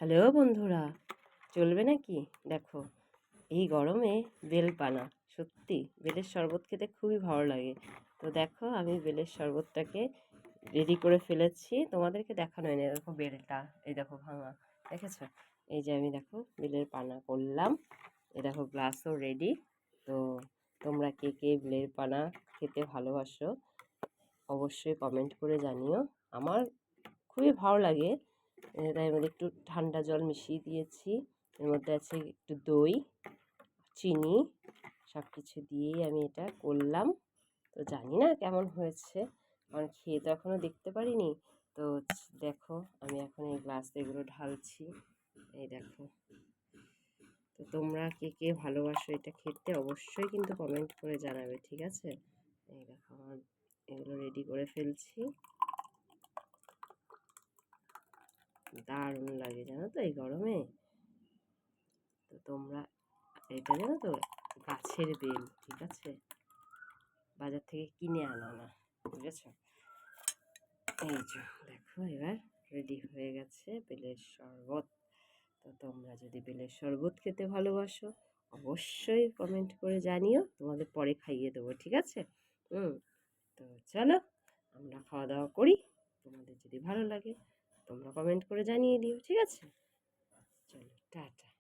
Hello বন্ধুরা, চলবে নাকি? দেখো, এই গরমে বেলপানা, সত্যি বেলের শরবত খেতে খুবই ভালো লাগে। তো দেখো, আমি বেলের শরবতটাকে রেডি করে ফেলেছি, তোমাদেরকে দেখানো হয়নি। দেখো বেলটা, এই দেখো ভাঙা, দেখেছো? এই যে আমি দেখো বেলের পানা করলাম, এই দেখো গ্লাসও রেডি। তো তোমরা কে কে বেলের পানা খেতে ভালোবাসো অবশ্যই কমেন্ট করে জানিও। আমার খুবই ভালো লাগে। তাই এর মধ্যে একটু ঠান্ডা জল মিশিয়ে দিয়েছি, এর মধ্যে আছে একটু দই, চিনি, সব কিছু দিয়েই আমি এটা করলাম। তো জানি না কেমন হয়েছে, কারণ খেয়ে তো এখনও দেখতে পারিনি। তো দেখো, আমি এখন এই গ্লাসে এগুলো ঢালছি, এই দেখো। তো তোমরা কে কে ভালোবাসো এটা খেতে অবশ্যই কিন্তু কমেন্ট করে জানাবে, ঠিক আছে? এই দেখো আমার এগুলো রেডি করে ফেলছি। দারুণ লাগে জানো তো এই গরমে। তো তোমরা এটা জানো তো, গাছের বেল, ঠিক আছে, বাজার থেকে কিনে আনা না, বুঝেছো? এই যে দেখো, এবার রেডি হয়ে গেছে বেলের শরবত। তো তোমরা যদি বেলের শরবত খেতে ভালোবাসো অবশ্যই কমেন্ট করে জানিও, তোমাদের পরে খাইয়ে দেবো, ঠিক আছে? তো চলো আমরা খাওয়া দাওয়া করি। তোমাদের যদি ভালো লাগে তোমরা কমেন্ট করে জানিয়ে দিও, ঠিক আছে? চলো, টাটা।